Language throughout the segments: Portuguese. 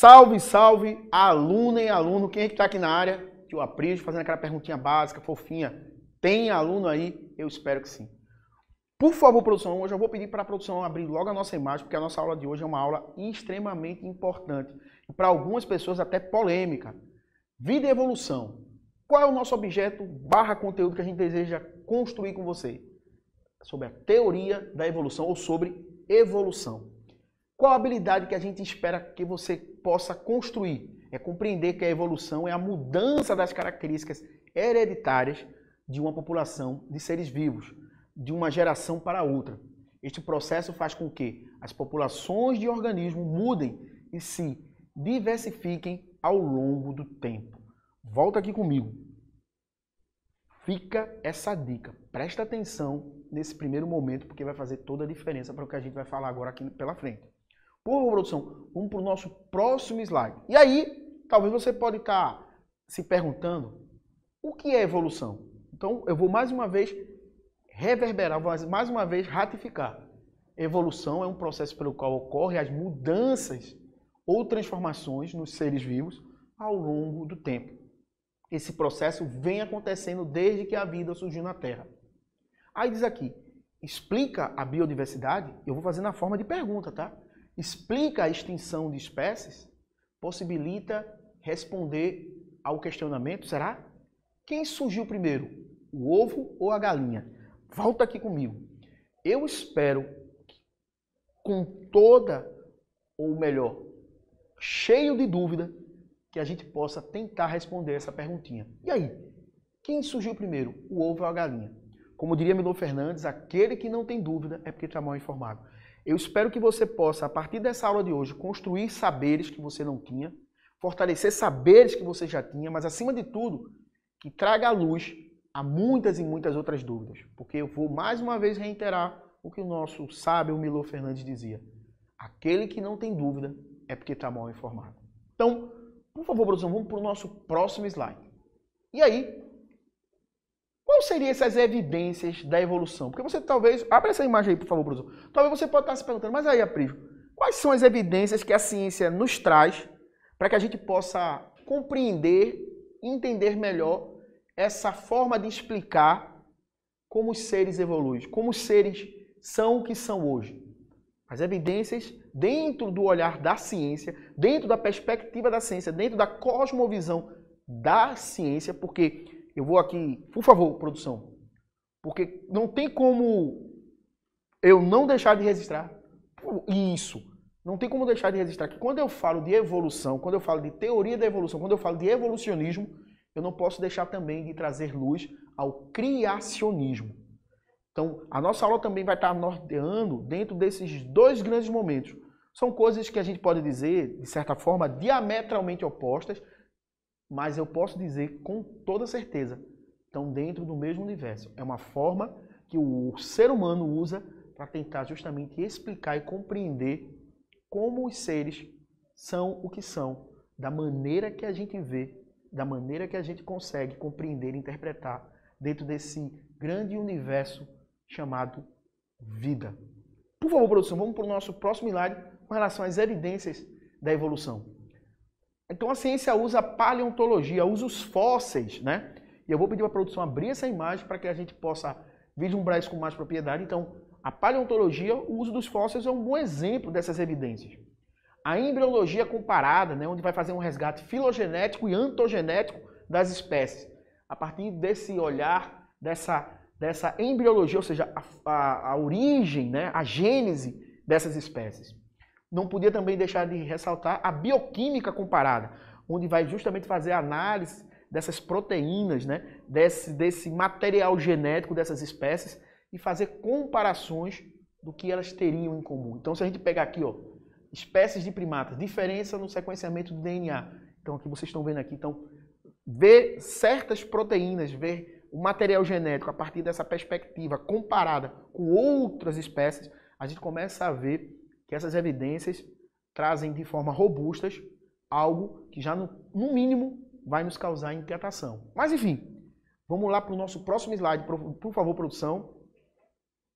Salve, salve, aluna e aluno. Quem é que está aqui na área? Tio Aprígio, fazendo aquela perguntinha básica, fofinha. Tem aluno aí? Eu espero que sim. Por favor, produção, hoje eu vou pedir para a produção abrir logo a nossa imagem, porque a nossa aula de hoje é uma aula extremamente importante. E para algumas pessoas até polêmica. Vida e evolução. Qual é o nosso objeto / conteúdo que a gente deseja construir com você? Sobre a teoria da evolução ou sobre evolução. Qual a habilidade que a gente espera que você possa construir? É compreender que a evolução é a mudança das características hereditárias de uma população de seres vivos, de uma geração para outra. Este processo faz com que as populações de organismos mudem e se diversifiquem ao longo do tempo. Volta aqui comigo. Fica essa dica. Presta atenção nesse primeiro momento, porque vai fazer toda a diferença para o que a gente vai falar agora aqui pela frente. Por favor, produção, vamos para o nosso próximo slide. E aí, talvez você pode estar se perguntando o que é evolução. Então, eu vou mais uma vez reverberar, vou mais uma vez ratificar. Evolução é um processo pelo qual ocorrem as mudanças ou transformações nos seres vivos ao longo do tempo. Esse processo vem acontecendo desde que a vida surgiu na Terra. Aí diz aqui, explica a biodiversidade? Eu vou fazer na forma de pergunta, tá? Explica a extinção de espécies? Possibilita responder ao questionamento, será? Quem surgiu primeiro, o ovo ou a galinha? Volta aqui comigo. Eu espero, com toda, ou melhor, cheio de dúvida, que a gente possa tentar responder essa perguntinha. E aí? Quem surgiu primeiro, o ovo ou a galinha? Como diria Milor Fernandes, aquele que não tem dúvida é porque está mal informado. Eu espero que você possa, a partir dessa aula de hoje, construir saberes que você não tinha, fortalecer saberes que você já tinha, mas acima de tudo, que traga à luz a muitas e muitas outras dúvidas. Porque eu vou mais uma vez reiterar o que o nosso sábio Milor Fernandes dizia. Aquele que não tem dúvida é porque está mal informado. Então, por favor, produção, vamos para o nosso próximo slide. E aí, quais seriam essas evidências da evolução? Porque você talvez... Abre essa imagem aí, por favor, produção. Talvez você possa estar se perguntando, mas aí, Aprígio, quais são as evidências que a ciência nos traz para que a gente possa compreender e entender melhor essa forma de explicar como os seres evoluem, como os seres são o que são hoje? As evidências dentro do olhar da ciência, dentro da perspectiva da ciência, dentro da cosmovisão da ciência, porque eu vou aqui, por favor, produção, porque não tem como eu não deixar de registrar isso. Não tem como deixar de registrar que quando eu falo de evolução, quando eu falo de teoria da evolução, quando eu falo de evolucionismo, eu não posso deixar também de trazer luz ao criacionismo. Então, a nossa aula também vai estar norteando dentro desses dois grandes momentos. São coisas que a gente pode dizer, de certa forma, diametralmente opostas, mas eu posso dizer com toda certeza, estão dentro do mesmo universo. É uma forma que o ser humano usa para tentar justamente explicar e compreender como os seres são o que são, da maneira que a gente vê, da maneira que a gente consegue compreender e interpretar dentro desse grande universo chamado vida. Por favor, produção, vamos para o nosso próximo slide com relação às evidências da evolução. Então a ciência usa a paleontologia, usa os fósseis, né? E eu vou pedir para a produção abrir essa imagem para que a gente possa vislumbrar isso com mais propriedade. Então, a paleontologia, o uso dos fósseis é um bom exemplo dessas evidências. A embriologia comparada, né, onde vai fazer um resgate filogenético e ontogenético das espécies. A partir desse olhar, dessa embriologia, ou seja, a origem, né, a gênese dessas espécies. Não podia também deixar de ressaltar a bioquímica comparada, onde vai justamente fazer a análise dessas proteínas, né, desse material genético dessas espécies e fazer comparações do que elas teriam em comum. Então, se a gente pegar aqui, ó, espécies de primatas, diferença no sequenciamento do DNA. Então, aqui vocês estão vendo aqui, então, ver certas proteínas, ver o material genético a partir dessa perspectiva comparada com outras espécies, a gente começa a ver que essas evidências trazem de forma robustas algo que já, no mínimo, vai nos causar inquietação. Mas, enfim, vamos lá para o nosso próximo slide, por favor, produção,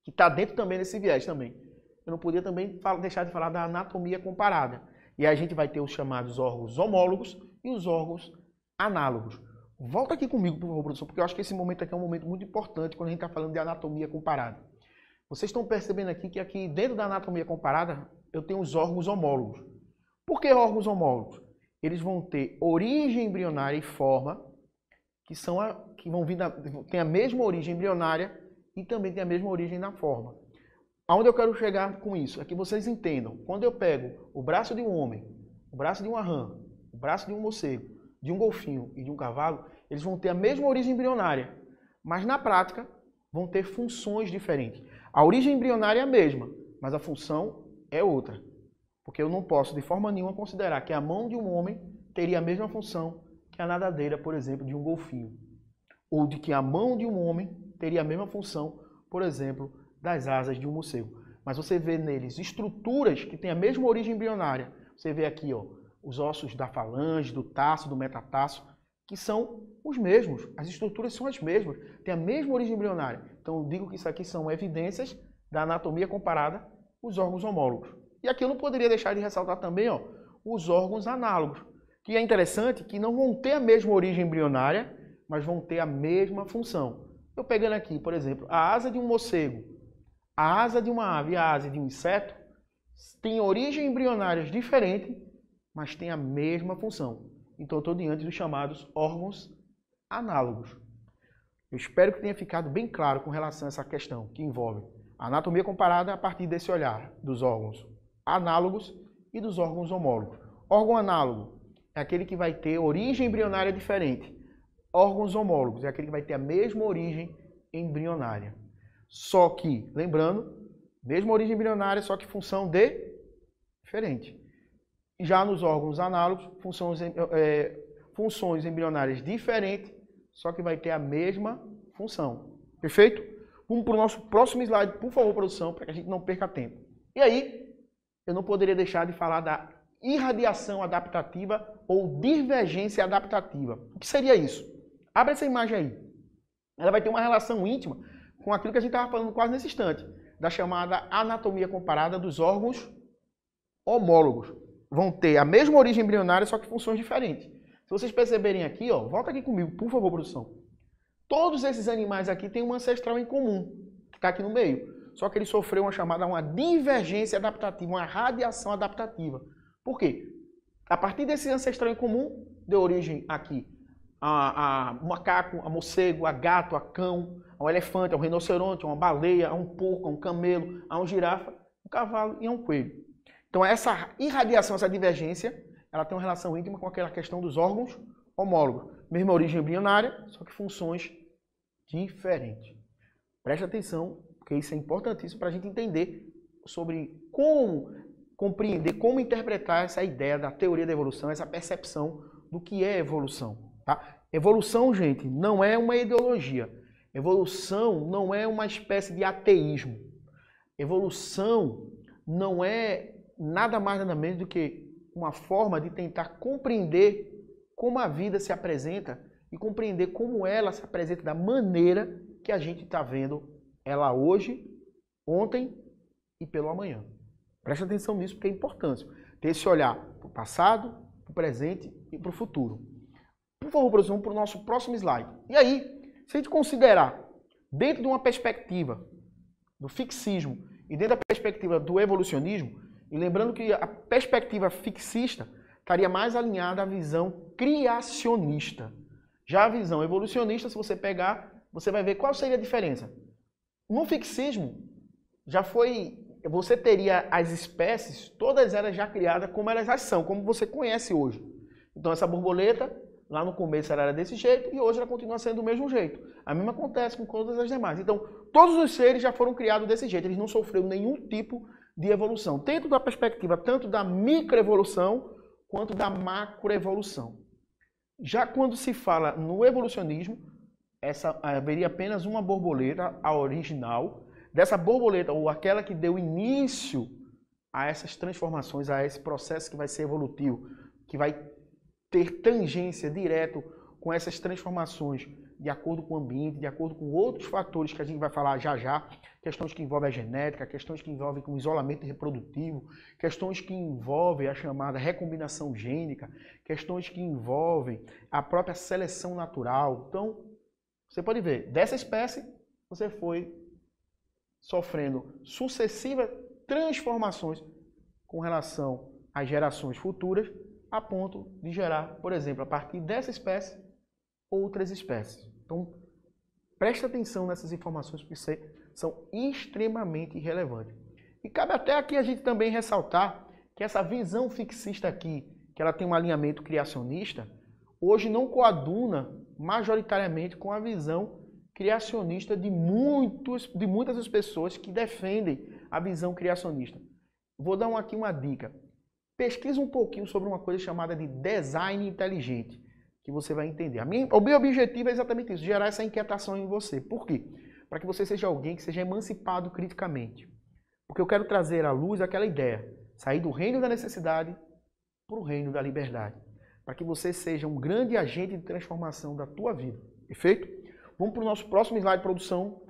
que está dentro também desse viés também. Eu não podia também deixar de falar da anatomia comparada, E aí a gente vai ter os chamados órgãos homólogos e os órgãos análogos. Volta aqui comigo, por favor, professor, porque eu acho que esse momento aqui é um momento muito importante quando a gente está falando de anatomia comparada. Vocês estão percebendo aqui que aqui dentro da anatomia comparada eu tenho os órgãos homólogos. Por que órgãos homólogos? Eles vão ter origem embrionária e forma, que vão vir tem a mesma origem embrionária e também tem a mesma origem na forma. Aonde eu quero chegar com isso? É que vocês entendam. Quando eu pego o braço de um homem, o braço de uma rã, o braço de um morcego, de um golfinho e de um cavalo, eles vão ter a mesma origem embrionária, mas na prática vão ter funções diferentes. A origem embrionária é a mesma, mas a função é outra. Porque eu não posso de forma nenhuma considerar que a mão de um homem teria a mesma função que a nadadeira, por exemplo, de um golfinho. Ou de que a mão de um homem teria a mesma função, por exemplo, das asas de um morcego. Mas você vê neles estruturas que têm a mesma origem embrionária. Você vê aqui, ó, os ossos da falange, do tarso, do metatarso, que são os mesmos. As estruturas são as mesmas, têm a mesma origem embrionária. Então eu digo que isso aqui são evidências da anatomia comparada os órgãos homólogos. E aqui eu não poderia deixar de ressaltar também, ó, os órgãos análogos, que é interessante que não vão ter a mesma origem embrionária, mas vão ter a mesma função. Eu pegando aqui, por exemplo, a asa de um morcego, a asa de uma ave e a asa de um inseto têm origem embrionárias diferentes, mas têm a mesma função. Então eu estou diante dos chamados órgãos análogos. Eu espero que tenha ficado bem claro com relação a essa questão que envolve a anatomia comparada a partir desse olhar dos órgãos análogos e dos órgãos homólogos. Órgão análogo é aquele que vai ter origem embrionária diferente. Órgãos homólogos é aquele que vai ter a mesma origem embrionária. Só que, lembrando, mesma origem embrionária, só que função diferente. Já nos órgãos análogos, funções embrionárias diferentes, só que vai ter a mesma função. Perfeito? Vamos para o nosso próximo slide, por favor, produção, para que a gente não perca tempo. E aí, eu não poderia deixar de falar da irradiação adaptativa ou divergência adaptativa. O que seria isso? Abre essa imagem aí. Ela vai ter uma relação íntima com aquilo que a gente estava falando quase nesse instante, da chamada anatomia comparada dos órgãos homólogos. Vão ter a mesma origem embrionária, só que funções diferentes. Se vocês perceberem aqui, ó, volta aqui comigo, por favor, produção. Todos esses animais aqui têm um ancestral em comum, que está aqui no meio. Só que ele sofreu uma divergência adaptativa, uma radiação adaptativa. Por quê? A partir desse ancestral em comum, deu origem aqui a macaco, a morcego, a gato, a cão, ao elefante, ao rinoceronte, a uma baleia, a um porco, a um camelo, a um girafa, um cavalo e a um coelho. Então essa irradiação, essa divergência, ela tem uma relação íntima com aquela questão dos órgãos homólogos. Mesma origem embrionária, só que funções diferentes. Preste atenção, porque isso é importantíssimo para a gente entender sobre como compreender, como interpretar essa ideia da teoria da evolução, essa percepção do que é evolução. Tá? Evolução, gente, não é uma ideologia. Evolução não é uma espécie de ateísmo. Evolução não é nada mais nada menos do que uma forma de tentar compreender como a vida se apresenta e compreender como ela se apresenta da maneira que a gente está vendo ela hoje, ontem e pelo amanhã. Preste atenção nisso porque é importante ter esse olhar para o passado, para o presente e para o futuro. Por favor, produção, para o nosso próximo slide. E aí, se a gente considerar dentro de uma perspectiva do fixismo e dentro da perspectiva do evolucionismo, e lembrando que a perspectiva fixista estaria mais alinhada à visão criacionista. Já a visão evolucionista, se você pegar, você vai ver qual seria a diferença. No fixismo, você teria as espécies, todas elas já criadas como elas já são, como você conhece hoje. Então essa borboleta, lá no começo ela era desse jeito e hoje ela continua sendo do mesmo jeito. A mesma acontece com todas as demais. Então todos os seres já foram criados desse jeito, eles não sofreram nenhum tipo de evolução. Dentro da perspectiva tanto da microevolução quanto da macroevolução. Já quando se fala no evolucionismo, haveria apenas uma borboleta, a original, dessa borboleta, ou aquela que deu início a essas transformações, a esse processo que vai ser evolutivo, que vai ter tangência direto com essas transformações de acordo com o ambiente, de acordo com outros fatores que a gente vai falar já já, questões que envolvem a genética, questões que envolvem com o isolamento reprodutivo, questões que envolvem a chamada recombinação gênica, questões que envolvem a própria seleção natural. Então, você pode ver, dessa espécie, você foi sofrendo sucessivas transformações com relação às gerações futuras, a ponto de gerar, por exemplo, a partir dessa espécie, outras espécies. Então, preste atenção nessas informações, porque são extremamente relevantes. E cabe até aqui a gente também ressaltar que essa visão fixista aqui, que ela tem um alinhamento criacionista, hoje não coaduna majoritariamente com a visão criacionista de muitas das pessoas que defendem a visão criacionista. Vou dar aqui uma dica. Pesquisa um pouquinho sobre uma coisa chamada de design inteligente, que você vai entender. O meu objetivo é exatamente isso, gerar essa inquietação em você. Por quê? Para que você seja alguém que seja emancipado criticamente. Porque eu quero trazer à luz aquela ideia, sair do reino da necessidade para o reino da liberdade. Para que você seja um grande agente de transformação da tua vida. Perfeito? Vamos para o nosso próximo slide de produção,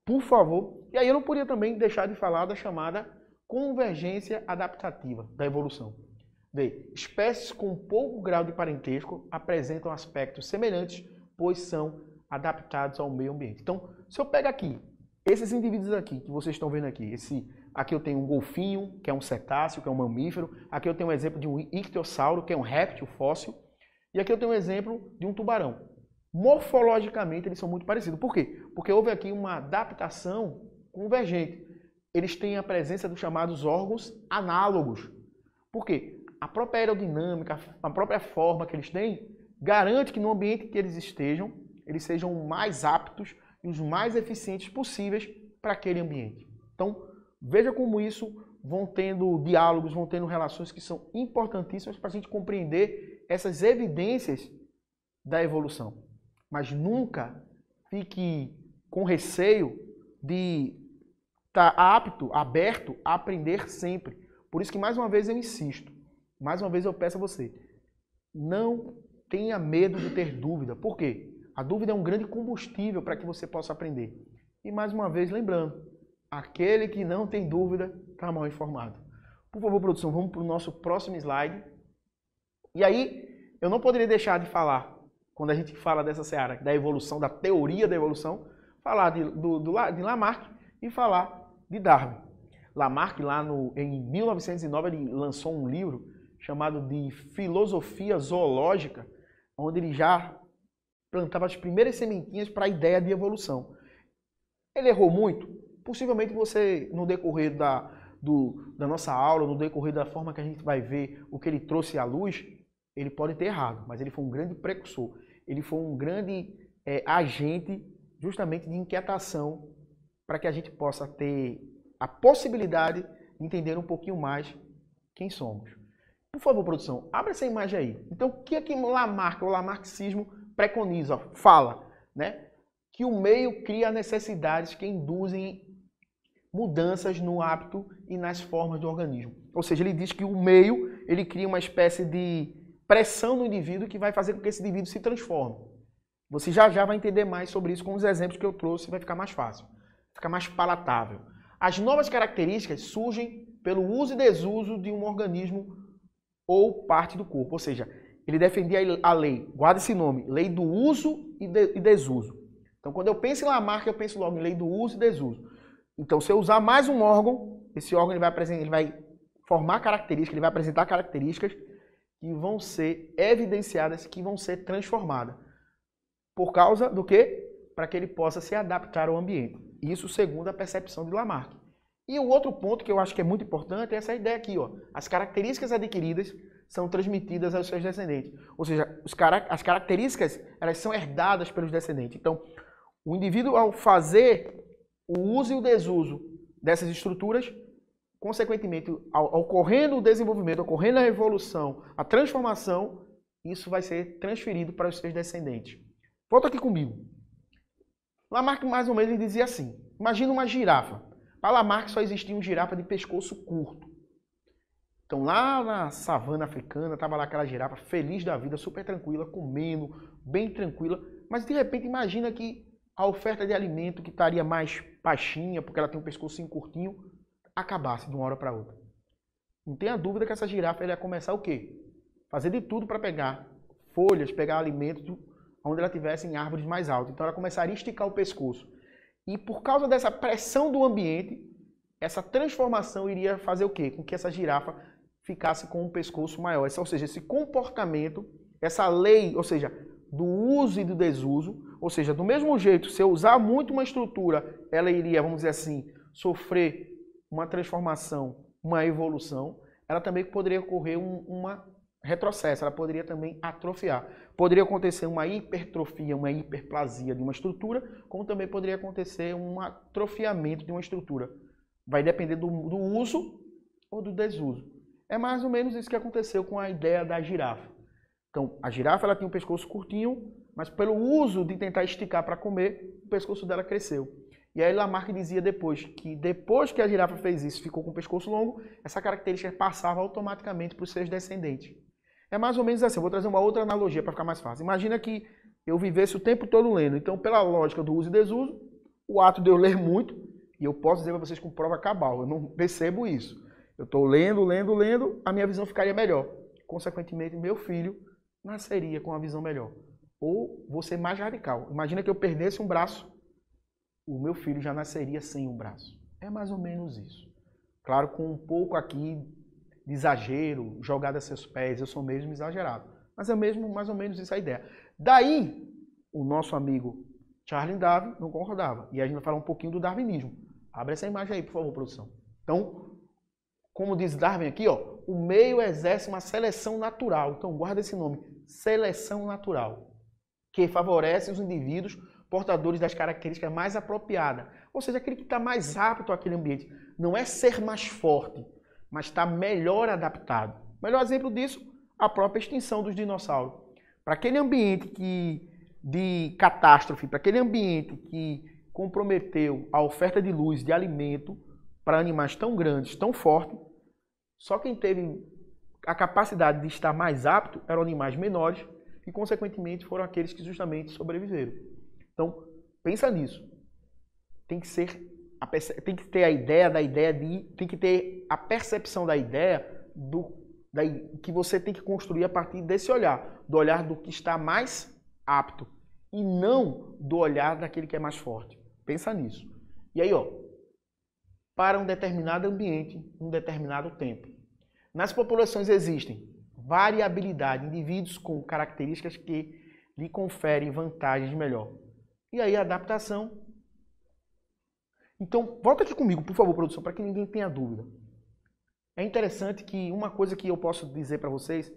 por favor. E aí eu não podia também deixar de falar da chamada convergência adaptativa da evolução. Vê, espécies com pouco grau de parentesco apresentam aspectos semelhantes, pois são adaptados ao meio ambiente. Então, se eu pego aqui, esses indivíduos aqui, que vocês estão vendo aqui, aqui eu tenho um golfinho, que é um cetáceo, que é um mamífero, aqui eu tenho um exemplo de um ictiosauro, que é um réptil fóssil, e aqui eu tenho um exemplo de um tubarão. Morfologicamente, eles são muito parecidos. Por quê? Porque houve aqui uma adaptação convergente. Eles têm a presença dos chamados órgãos análogos. Por quê? A própria aerodinâmica, a própria forma que eles têm, garante que no ambiente que eles estejam, eles sejam mais aptos e os mais eficientes possíveis para aquele ambiente. Então, veja como isso vão tendo diálogos, vão tendo relações que são importantíssimas para a gente compreender essas evidências da evolução. Mas nunca fique com receio de estar apto, aberto a aprender sempre. Por isso que mais uma vez eu insisto, mais uma vez eu peço a você, não tenha medo de ter dúvida. Por quê? A dúvida é um grande combustível para que você possa aprender. E mais uma vez lembrando, aquele que não tem dúvida está mal informado. Por favor, produção, vamos para o nosso próximo slide. E aí, eu não poderia deixar de falar, quando a gente fala dessa seara, da evolução, da teoria da evolução, falar de Lamarck e falar de Darwin. Lamarck, em 1909, ele lançou um livro chamado de Filosofia Zoológica, onde ele já plantava as primeiras sementinhas para a ideia de evolução. Ele errou muito? Possivelmente você, no decorrer da nossa aula, no decorrer da forma que a gente vai ver o que ele trouxe à luz, ele pode ter errado, mas ele foi um grande precursor. Ele foi um grande agente justamente de inquietação para que a gente possa ter a possibilidade de entender um pouquinho mais quem somos. Por favor, produção, abre essa imagem aí. Então, o que é que Lamarck, o lamarckismo, preconiza, fala, né? Que o meio cria necessidades que induzem mudanças no hábito e nas formas do organismo. Ou seja, ele diz que o meio ele cria uma espécie de pressão no indivíduo que vai fazer com que esse indivíduo se transforme. Você já vai entender mais sobre isso com os exemplos que eu trouxe, vai ficar mais fácil, fica mais palatável. As novas características surgem pelo uso e desuso de um organismo ou parte do corpo. Ou seja, ele defendia a lei, guarda esse nome, lei do uso e desuso. Então, quando eu penso em Lamarck, eu penso logo em lei do uso e desuso. Então, se eu usar mais um órgão, esse órgão ele vai formar características, ele vai apresentar características que vão ser evidenciadas, que vão ser transformadas. Por causa do quê? Para que ele possa se adaptar ao ambiente. Isso segundo a percepção de Lamarck. E o outro ponto que eu acho que é muito importante é essa ideia aqui, ó. As características adquiridas são transmitidas aos seus descendentes. Ou seja, as características elas são herdadas pelos descendentes. Então, o indivíduo, ao fazer o uso e o desuso dessas estruturas, consequentemente, ocorrendo o desenvolvimento, ocorrendo a evolução, a transformação, isso vai ser transferido para os seus descendentes. Volta aqui comigo. Lamarck, mais ou menos, ele dizia assim, imagina uma girafa. Para Lamarck só existia um girafa de pescoço curto. Então lá na savana africana, estava lá aquela girafa feliz da vida, super tranquila, comendo, bem tranquila, Mas de repente imagina que a oferta de alimento que estaria mais baixinha, porque ela tem um pescocinho curtinho, acabasse de uma hora para outra. Não tenha dúvida que essa girafa ia começar o quê? Fazer de tudo para pegar folhas, pegar alimentos onde ela tivesse em árvores mais altas. Então ela começaria a esticar o pescoço. E por causa dessa pressão do ambiente, essa transformação iria fazer o quê? Com que essa girafa ficasse com um pescoço maior. Ou seja, esse comportamento, essa lei, ou seja, do uso e do desuso, ou seja, do mesmo jeito, se eu usar muito uma estrutura, ela iria, vamos dizer assim, sofrer uma transformação, uma evolução, ela também poderia ocorrer uma retrocesso, ela poderia também atrofiar. Poderia acontecer uma hipertrofia, uma hiperplasia de uma estrutura, como também poderia acontecer um atrofiamento de uma estrutura. Vai depender do uso ou do desuso. É mais ou menos isso que aconteceu com a ideia da girafa. Então, a girafa ela tinha um pescoço curtinho, mas pelo uso de tentar esticar para comer, o pescoço dela cresceu. E aí Lamarck dizia depois que a girafa fez isso, ficou com o pescoço longo, essa característica passava automaticamente para os seus descendentes. É mais ou menos assim, eu vou trazer uma outra analogia para ficar mais fácil. Imagina que eu vivesse o tempo todo lendo. Então, pela lógica do uso e desuso, o ato de eu ler muito, e eu posso dizer para vocês com prova cabal, eu não percebo isso. Eu estou lendo, a minha visão ficaria melhor. Consequentemente, meu filho nasceria com uma visão melhor. Ou vou ser mais radical. Imagina que eu perdesse um braço, o meu filho já nasceria sem um braço. É mais ou menos isso. Claro, com um pouco aqui de exagero, jogado a seus pés, eu sou mesmo exagerado. Mas é mesmo mais ou menos isso a ideia. Daí, o nosso amigo Charles Darwin não concordava. E a gente vai falar um pouquinho do darwinismo. Abre essa imagem aí, por favor, produção. Então, como diz Darwin aqui, ó, o meio exerce uma seleção natural. Então, guarda esse nome, seleção natural, que favorece os indivíduos portadores das características mais apropriadas. Ou seja, aquele que está mais apto àquele ambiente. Não é ser mais forte, mas está melhor adaptado. O melhor exemplo disso, a própria extinção dos dinossauros. Para aquele ambiente de catástrofe, para aquele ambiente que comprometeu a oferta de luz, de alimento, para animais tão grandes, tão fortes, só quem teve a capacidade de estar mais apto eram animais menores e, consequentemente, foram aqueles que justamente sobreviveram. Então, pensa nisso. Tem que ter a ideia tem que ter a percepção da ideia que você tem que construir a partir desse olhar, do olhar do que está mais apto e não do olhar daquele que é mais forte. Pensa nisso. E aí, ó, para um determinado ambiente, um determinado tempo. Nas populações existem variabilidade, indivíduos com características que lhe conferem vantagens melhor. E aí a adaptação. Então, volta aqui comigo, por favor, produção, para que ninguém tenha dúvida. É interessante que uma coisa que eu posso dizer para vocês,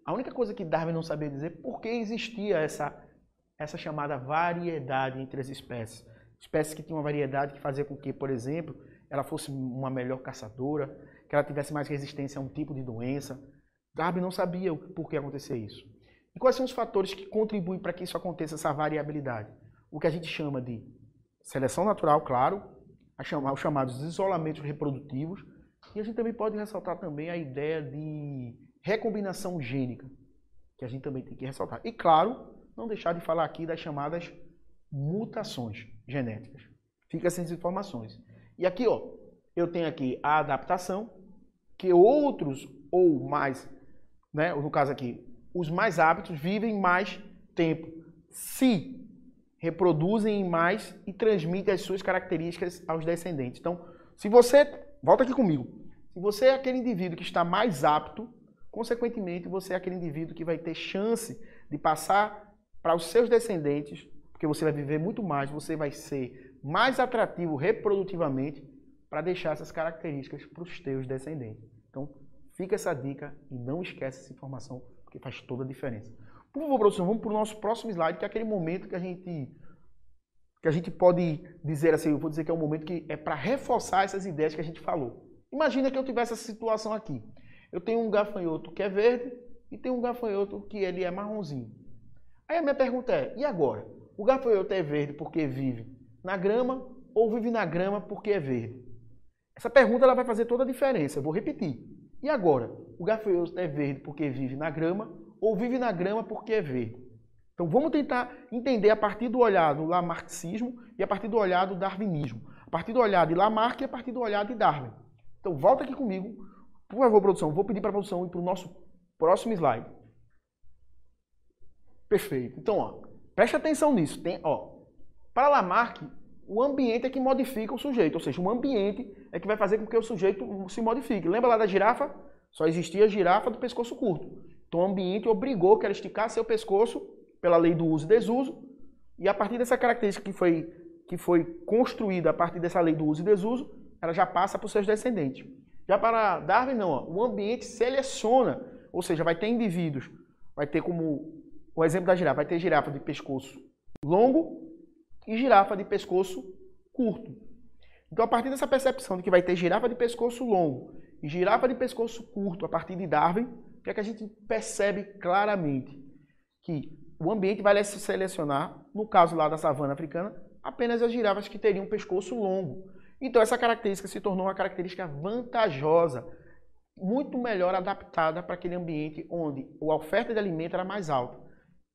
a única coisa que Darwin não sabia dizer, por que existia essa chamada variedade entre as espécies. Espécies que tinham uma variedade que fazia com que, por exemplo, ela fosse uma melhor caçadora, que ela tivesse mais resistência a um tipo de doença. Darwin não sabia por que acontecia isso. E quais são os fatores que contribuem para que isso aconteça, essa variabilidade? O que a gente chama de seleção natural, claro, os chamados isolamentos reprodutivos, e a gente também pode ressaltar também a ideia de recombinação gênica, que a gente também tem que ressaltar. E claro, não deixar de falar aqui das chamadas mutações genéticas. Fica essas informações. E aqui, ó, eu tenho aqui a adaptação, que outros ou mais, né, no caso aqui, os mais aptos vivem mais tempo, se reproduzem mais e transmitem as suas características aos descendentes. Então, se você, volta aqui comigo, se você é aquele indivíduo que está mais apto, consequentemente, você é aquele indivíduo que vai ter chance de passar para os seus descendentes, porque você vai viver muito mais, você vai ser mais atrativo reprodutivamente para deixar essas características para os teus descendentes. Então, fica essa dica e não esquece essa informação, porque faz toda a diferença. Por favor, produção, vamos para o nosso próximo slide, que é aquele momento que a gente pode dizer assim, eu vou dizer que é um momento que é para reforçar essas ideias que a gente falou. Imagina que eu tivesse essa situação aqui. Eu tenho um gafanhoto que é verde e tenho um gafanhoto que ele é marronzinho. Aí a minha pergunta é, e agora? O gafanhoto é verde porque vive na grama ou vive na grama porque é verde? Essa pergunta ela vai fazer toda a diferença, eu vou repetir. E agora? O gafanhoto é verde porque vive na grama ou vive na grama porque é verde? Então vamos tentar entender a partir do olhar do lamarckismo e a partir do olhar do darwinismo. A partir do olhar de Lamarck e a partir do olhar de Darwin. Então volta aqui comigo. Por favor, produção, vou pedir para a produção ir para o nosso próximo slide. Perfeito. Então, ó, preste atenção nisso. Para Lamarck, o ambiente é que modifica o sujeito. Ou seja, o ambiente é que vai fazer com que o sujeito se modifique. Lembra lá da girafa? Só existia a girafa do pescoço curto. Então o ambiente obrigou que ela esticasse seu pescoço pela lei do uso e desuso. E a partir dessa característica que foi construída a partir dessa lei do uso e desuso, ela já passa para os seus descendentes. Já para Darwin, não. Ó, o ambiente seleciona, ou seja, vai ter indivíduos, vai ter como o exemplo da girafa, vai ter girafa de pescoço longo e girafa de pescoço curto. Então, a partir dessa percepção de que vai ter girafa de pescoço longo e girafa de pescoço curto a partir de Darwin, o que é que a gente percebe claramente? Que o ambiente vai selecionar, no caso lá da savana africana, apenas as girafas que teriam um pescoço longo. Então essa característica se tornou uma característica vantajosa, muito melhor adaptada para aquele ambiente onde a oferta de alimento era mais alta.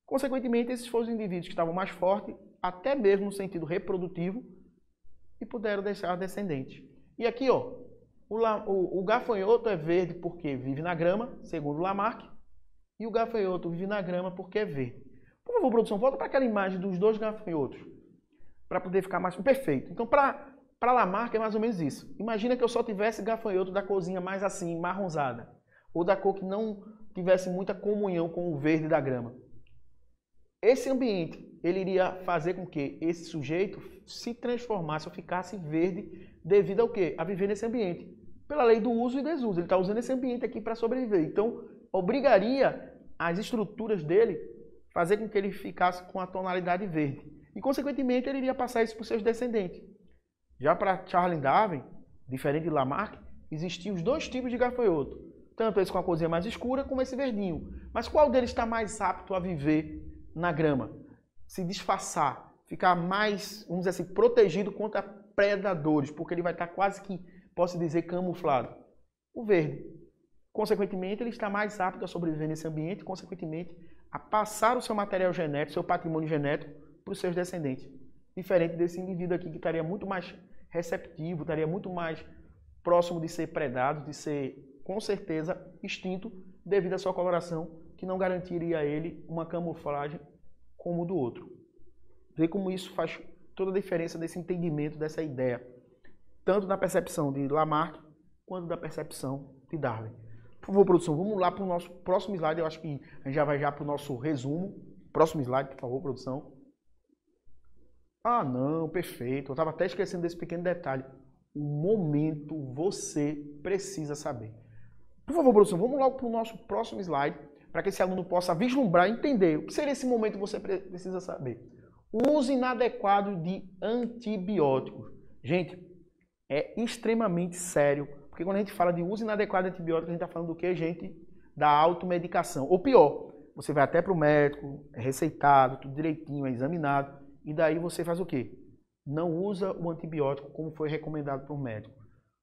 Consequentemente, esses foram os indivíduos que estavam mais fortes, até mesmo no sentido reprodutivo, e puderam deixar descendentes. E aqui, ó, o gafanhoto é verde porque vive na grama, segundo Lamarck, e o gafanhoto vive na grama porque é verde. Por favor, produção, volta para aquela imagem dos dois gafanhotos, para poder ficar mais perfeito. Então, para Lamarck é mais ou menos isso. Imagina que eu só tivesse gafanhoto da corzinha mais assim, marronzada, ou da cor que não tivesse muita comunhão com o verde da grama. Esse ambiente, ele iria fazer com que esse sujeito se transformasse ou ficasse verde devido ao quê? A viver nesse ambiente. Pela lei do uso e desuso. Ele está usando esse ambiente aqui para sobreviver. Então, obrigaria as estruturas dele a fazer com que ele ficasse com a tonalidade verde. E, consequentemente, ele iria passar isso para os seus descendentes. Já para Charles Darwin, diferente de Lamarck, existiam os dois tipos de gafanhoto. Tanto esse com a corzinha mais escura, como esse verdinho. Mas qual deles está mais apto a viver na grama? Se disfarçar, ficar mais, vamos dizer assim, protegido contra predadores, porque ele vai estar quase que, posso dizer, camuflado. O verde. Consequentemente, ele está mais apto a sobreviver nesse ambiente, consequentemente, a passar o seu material genético, seu patrimônio genético, para os seus descendentes. Diferente desse indivíduo aqui que estaria muito mais receptivo, estaria muito mais próximo de ser predado, de ser, com certeza, extinto, devido à sua coloração, que não garantiria a ele uma camuflagem como o do outro. Vê como isso faz toda a diferença desse entendimento, dessa ideia, tanto na percepção de Lamarck, quanto da percepção de Darwin. Por favor, produção, vamos lá para o nosso próximo slide. Eu acho que a gente já vai para o nosso resumo. Próximo slide, por favor, produção. Ah, não, perfeito. Eu estava até esquecendo desse pequeno detalhe. O momento você precisa saber. Por favor, produção, vamos logo para o nosso próximo slide, para que esse aluno possa vislumbrar e entender o que seria esse momento que você precisa saber. O uso inadequado de antibióticos. Gente, é extremamente sério, porque quando a gente fala de uso inadequado de antibióticos, a gente está falando do que, gente? Da automedicação. Ou pior, você vai até para o médico, é receitado, tudo direitinho, é examinado, e daí você faz o quê? Não usa o antibiótico como foi recomendado por médico.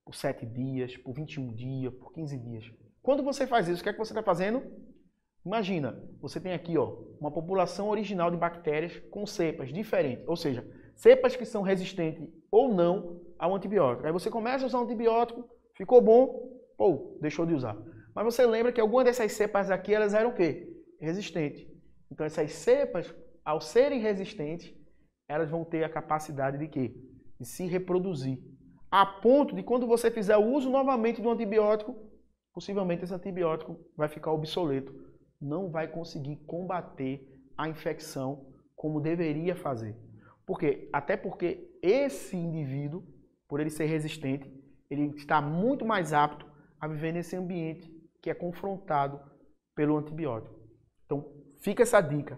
Por 7 dias, por 21 dias, por 15 dias. Quando você faz isso, o que é que você está fazendo? Imagina, você tem aqui ó, uma população original de bactérias com cepas diferentes, ou seja, cepas que são resistentes ou não ao antibiótico. Aí você começa a usar um antibiótico, ficou bom, ou deixou de usar. Mas você lembra que algumas dessas cepas aqui, elas eram o quê? Resistentes. Então essas cepas, ao serem resistentes, elas vão ter a capacidade de quê? De se reproduzir. A ponto de quando você fizer o uso novamente do antibiótico, possivelmente esse antibiótico vai ficar obsoleto. Não vai conseguir combater a infecção como deveria fazer. Por quê? Até porque esse indivíduo, por ele ser resistente, ele está muito mais apto a viver nesse ambiente que é confrontado pelo antibiótico. Então, fica essa dica.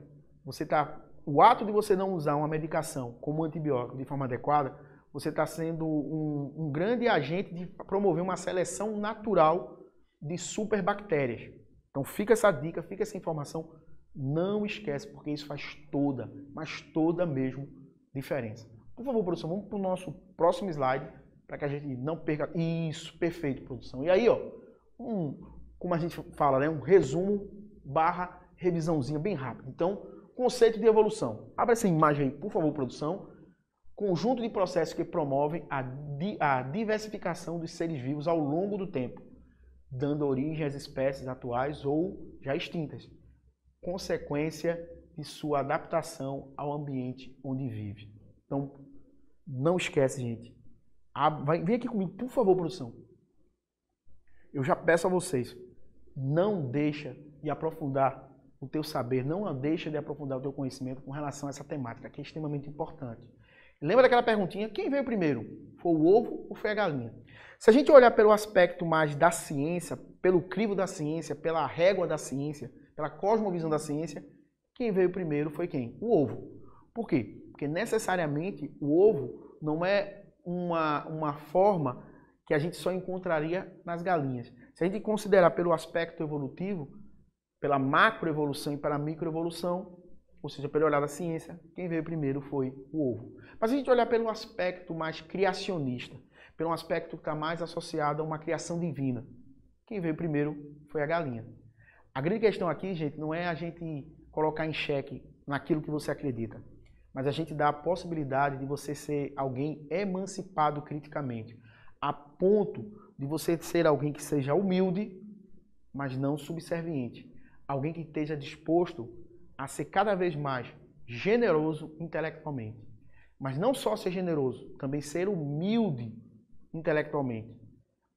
O ato de você não usar uma medicação como antibiótico de forma adequada, você está sendo um grande agente de promover uma seleção natural de superbactérias. Então fica essa dica, fica essa informação, não esquece, porque isso faz toda, mas toda mesmo, diferença. Por favor, produção, vamos para o nosso próximo slide, para que a gente não perca... Isso, perfeito, produção. E aí, ó, como a gente fala, né, um resumo / revisãozinha bem rápido. Então, Conceito de evolução. Abra essa imagem aí, por favor, produção. Conjunto de processos que promovem a diversificação dos seres vivos ao longo do tempo, dando origem às espécies atuais ou já extintas. Consequência de sua adaptação ao ambiente onde vive. Então, não esquece, gente. Vem aqui comigo, por favor, produção. Eu já peço a vocês, não deixa de aprofundar o teu saber, não deixa de aprofundar o teu conhecimento com relação a essa temática, que é extremamente importante. Lembra daquela perguntinha? Quem veio primeiro? Foi o ovo ou foi a galinha? Se a gente olhar pelo aspecto mais da ciência, pelo crivo da ciência, pela régua da ciência, pela cosmovisão da ciência, quem veio primeiro foi quem? O ovo. Por quê? Porque necessariamente o ovo não é uma forma que a gente só encontraria nas galinhas. Se a gente considerar pelo aspecto evolutivo, pela macroevolução e pela microevolução, ou seja, pelo olhar da ciência, quem veio primeiro foi o ovo. Mas se a gente olhar pelo aspecto mais criacionista, pelo aspecto que está mais associado a uma criação divina, quem veio primeiro foi a galinha. A grande questão aqui, gente, não é a gente colocar em xeque naquilo que você acredita, mas a gente dá a possibilidade de você ser alguém emancipado criticamente, a ponto de você ser alguém que seja humilde, mas não subserviente. Alguém que esteja disposto a ser cada vez mais generoso intelectualmente. Mas não só ser generoso, também ser humilde intelectualmente.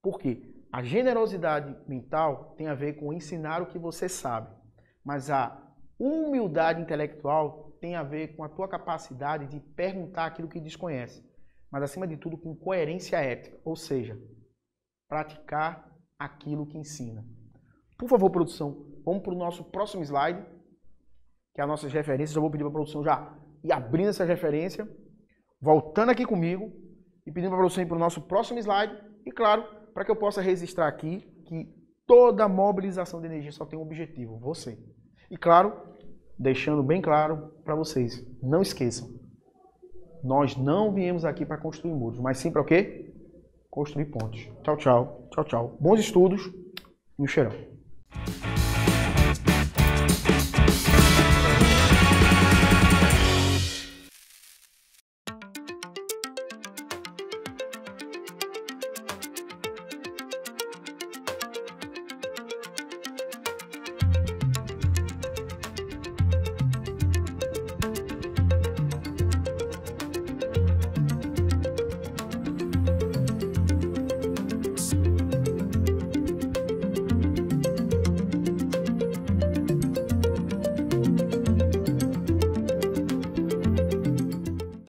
Por quê? A generosidade mental tem a ver com ensinar o que você sabe, mas a humildade intelectual tem a ver com a tua capacidade de perguntar aquilo que desconhece, mas acima de tudo com coerência ética, ou seja, praticar aquilo que ensina. Por favor, produção, vamos para o nosso próximo slide, que é as nossas referências. Já vou pedir para a produção já ir abrindo essa referência, voltando aqui comigo e pedindo para a produção ir para o nosso próximo slide. E claro, para que eu possa registrar aqui que toda mobilização de energia só tem um objetivo, você. E claro, deixando bem claro para vocês, não esqueçam, nós não viemos aqui para construir muros, mas sim para o quê? Construir pontes. Tchau, tchau. Tchau, tchau. Bons estudos e um cheirão.